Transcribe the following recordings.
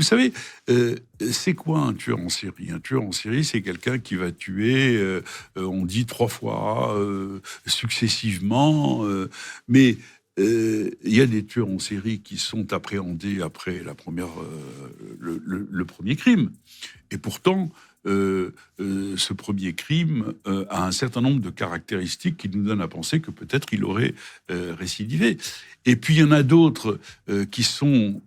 Vous savez, c'est quoi un tueur en série? Un tueur en série, c'est quelqu'un qui va tuer, on dit 3 fois, successivement. Mais il y a des tueurs en série qui sont appréhendés après le premier crime. Et pourtant, ce premier crime a un certain nombre de caractéristiques qui nous donnent à penser que peut-être il aurait récidivé. Et puis il y en a d'autres qui sont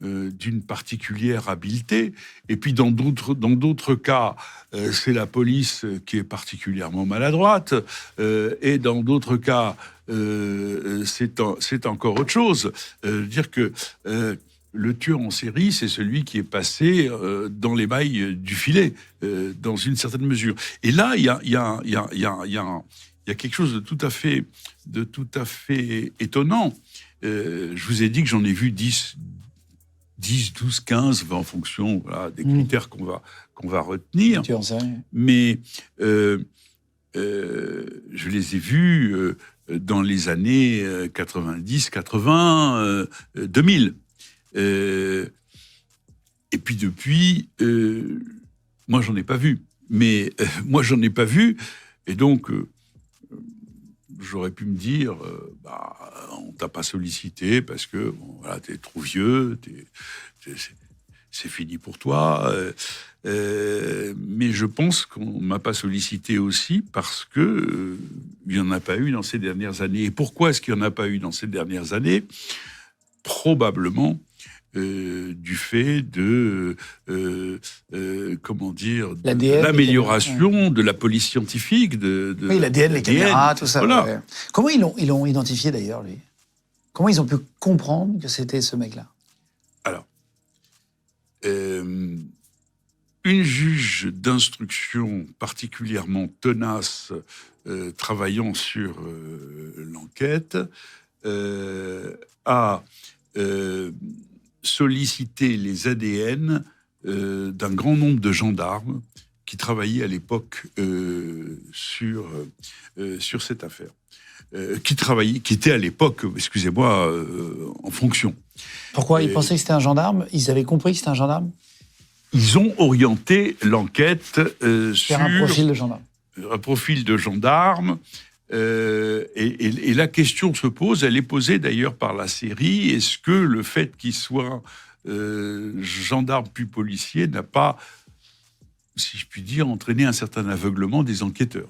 d'une particulière habileté. Et puis dans d'autres cas, c'est la police qui est particulièrement maladroite. Et dans d'autres cas, c'est encore autre chose. Dire que le tueur en série, c'est celui qui est passé dans les mailles du filet, dans une certaine mesure. Et là, il y a quelque chose de tout à fait étonnant. Je vous ai dit que j'en ai vu 10, 12, 15, en fonction des critères qu'on va retenir. Tueur en série. Mais je les ai vus dans les années 90, 80, 2000. Et puis depuis, moi j'en ai pas vu. Mais moi j'en ai pas vu, et donc j'aurais pu me dire, on t'a pas sollicité parce que t'es trop vieux, c'est fini pour toi. Mais je pense qu'on m'a pas sollicité aussi parce que il y en a pas eu dans ces dernières années. Et pourquoi est-ce qu'il y en a pas eu dans ces dernières années? Probablement du fait de l'amélioration de la police scientifique, oui, l'ADN, les caméras, tout ça. Voilà. Ouais. Comment ils l'ont identifié d'ailleurs, lui? Comment ils ont pu comprendre que c'était ce mec-là? Alors, une juge d'instruction particulièrement tenace travaillant sur l'enquête a sollicité les ADN d'un grand nombre de gendarmes qui travaillaient à l'époque sur cette affaire. Qui étaient à l'époque, excusez-moi, en fonction. Pourquoi ils pensaient que c'était un gendarme? Ils avaient compris que c'était un gendarme? Ils ont orienté l'enquête sur un profil de gendarme. Un profil de gendarme. Et la question se pose, elle est posée d'ailleurs par la série, est-ce que le fait qu'il soit gendarme puis policier n'a pas, si je puis dire, entraîné un certain aveuglement des enquêteurs?